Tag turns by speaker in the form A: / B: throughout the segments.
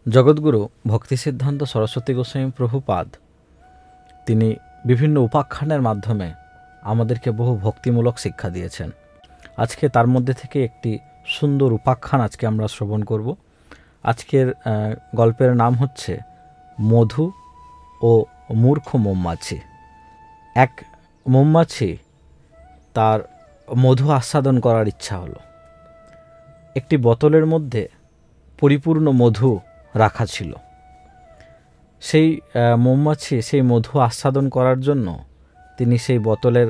A: জগৎগুরু ভক্তি সিদ্ধান্ত সরস্বতী গোস্বামী প্রভুপাদ তিনি বিভিন্ন উপাখ্যানের মাধ্যমে আমাদেরকে বহু ভক্তিমূলক শিক্ষা দিয়েছেন। আজকে তার মধ্যে থেকে একটি সুন্দর উপাখ্যান আজকে আমরা শ্রবণ করব। আজকের গল্পের নাম হচ্ছে মধু ও মূর্খ মৌমাছি। এক মৌমাছি তার মধু আস্বাদন করার ইচ্ছা হলো। একটি বোতলের মধ্যে পরিপূর্ণ মধু রাখা ছিল। সেই মৌমাছি সেই মধু আস্বাদন করার জন্য তিনি সেই বোতলের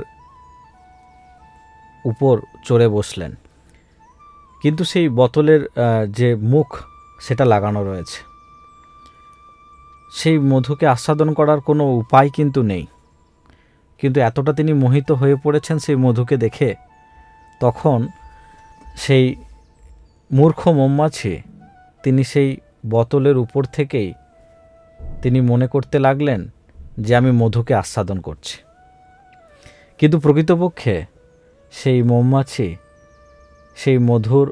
A: উপর চড়ে বসলেন, কিন্তু সেই বোতলের যে মুখ সেটা লাগানো রয়েছে। সেই মধুকে আস্বাদন করার কোনো উপায় কিন্তু নেই, কিন্তু এতটা তিনি মোহিত হয়ে পড়েছেন সেই মধুকে দেখে, তখন সেই মূর্খ মৌমাছি তিনি সেই বোতলের উপর থেকেই তিনি মনে করতে লাগলেন যে আমি মধুকে আস্বাদন করছি। কিন্তু প্রকৃতপক্ষে সেই মৌমাছি সেই মধুর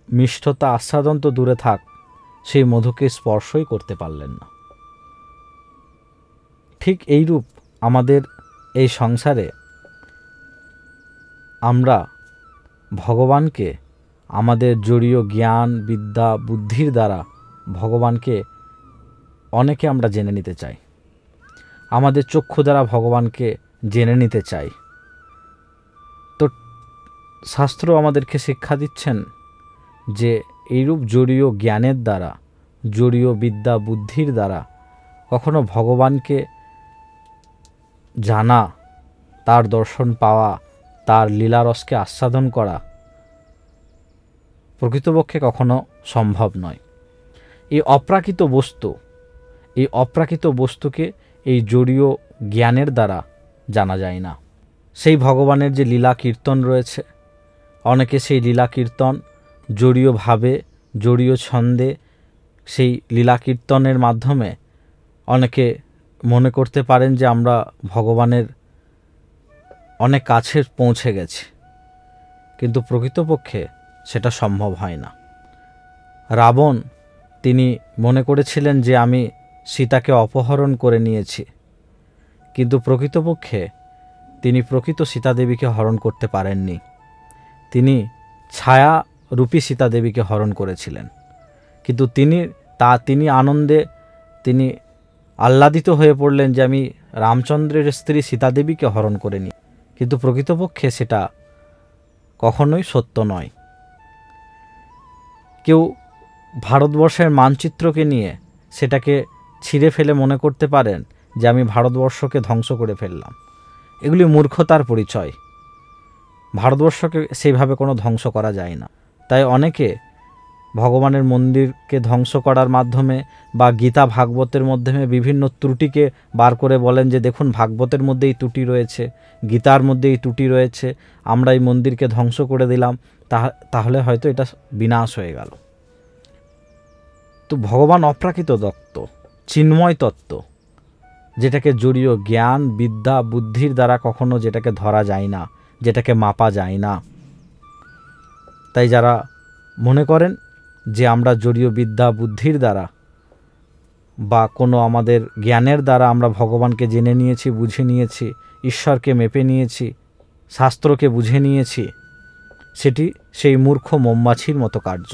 A: মিষ্টতা আস্বাদন তো দূরে থাক, সেই মধুকে স্পর্শই করতে পারলেন না। ঠিক এইরূপ আমাদের এই সংসারে আমরা ভগবানকে আমাদের জড়ীয় জ্ঞান বিদ্যা বুদ্ধির দ্বারা ভগবানকে অনেকে আমরা জেনে নিতে চাই, আমাদের চক্ষু দ্বারা ভগবানকে জেনে নিতে চাই। তো শাস্ত্র আমাদেরকে শিক্ষা দিচ্ছেন যে এইরূপ জড়ীয় জ্ঞানের দ্বারা জড়ীয় বিদ্যা বুদ্ধির দ্বারা কখনো ভগবানকে জানা, তার দর্শন পাওয়া, তার লীলারসকে আস্বাদন করা প্রকৃতপক্ষে কখনো সম্ভব নয়। এই অপ্রাকৃত বস্তুকে এই জড়ীয় জ্ঞানের দ্বারা জানা যায় না। সেই ভগবানের যে লীলা কীর্তন রয়েছে, অনেকে সেই লীলা কীর্তন জড়ীয় ভাবে জড়ীয় ছন্দে সেই লীলা কীর্তনের মাধ্যমে অনেকে মনে করতে পারেন যে আমরা ভগবানের অনেক কাছে পৌঁছে গেছি, কিন্তু প্রকৃতপক্ষে সেটা সম্ভব হয় না। রাবণ তিনি মনে করেছিলেন যে আমি সীতাকে অপহরণ করে নিয়েছি, কিন্তু প্রকৃতপক্ষে তিনি প্রকৃত সীতাদেবীকে হরণ করতে পারেননি। তিনি ছায়ারূপী সীতাদেবীকে হরণ করেছিলেন, কিন্তু তিনি আনন্দে তিনি আহ্লাদিত হয়ে পড়লেন যে আমি রামচন্দ্রের স্ত্রী সীতাদেবীকে হরণ করে নিই, কিন্তু প্রকৃতপক্ষে সেটা কখনোই সত্য নয়। কেউ ভারতবর্ষের মানচিত্রকে নিয়ে সেটাকে ছিঁড়ে ফেলে মনে করতে পারেন যে আমি ভারতবর্ষকে ধ্বংস করে ফেললাম। এগুলি মূর্খতার পরিচয়। ভারতবর্ষকে সেইভাবে কোনো ধ্বংস করা যায় না। তাই অনেকে ভগবানের মন্দিরকে ধ্বংস করার মাধ্যমে বা গীতা ভাগবতের মাধ্যমে বিভিন্ন ত্রুটিকে বার করে বলেন যে দেখুন ভাগবতের মধ্যে এই ত্রুটি রয়েছে, গীতার মধ্যে এই ত্রুটি রয়েছে, আমরা এই মন্দিরকে ধ্বংস করে দিলাম, তাহলে হয়তো এটা বিনাশ হয়ে গেল। তো ভগবান অপ্রাকৃত তত্ত্ব, চিন্ময় তত্ত্ব, যেটাকে জড়ীয় জ্ঞান বিদ্যা বুদ্ধির দ্বারা কখনো যেটাকে ধরা যায় না, যেটাকে মাপা যায় না। তাই যারা মনে করেন যে আমরা জড়ীয় বিদ্যা বুদ্ধির দ্বারা বা কোনো আমাদের জ্ঞানের দ্বারা আমরা ভগবানকে জেনে নিয়েছি, বুঝে নিয়েছি, ঈশ্বরকে মেপে নিয়েছি, শাস্ত্রকে বুঝে নিয়েছি, সেটি সেই মূর্খ মৌমাছির মতো কার্য।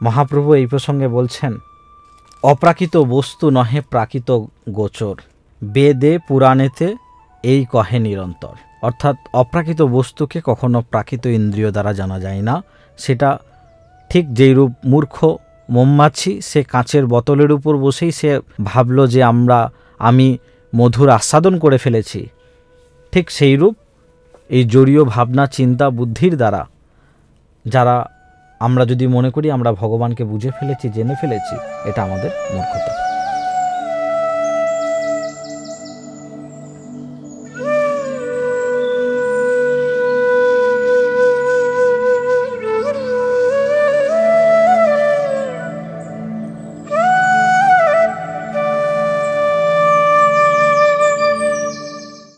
A: মহাপ্রভু এই প্রসঙ্গে বলছেন, অপ্রাকৃত বস্তু নহে প্রাকৃত গোচর, বেদে পুরাণেতে এই কহে নিরন্তর। অর্থাৎ অপ্রাকৃত বস্তুকে কখনো প্রাকৃত ইন্দ্রিয় দ্বারা জানা যায় না। সেটা ঠিক যেইরূপ মূর্খ মৌমাছি সে কাঁচের বোতলের উপর বসেই সে ভাবল যে আমি মধুর আস্বাদন করে ফেলেছি, ঠিক সেইরূপ এই জড়ীয় ভাবনা চিন্তা বুদ্ধির দ্বারা যারা আমরা যদি মনে করি আমরা ভগবানকে বুঝে ফেলেছি জেনে ফেলেছি, এটা আমাদের মূর্খতা।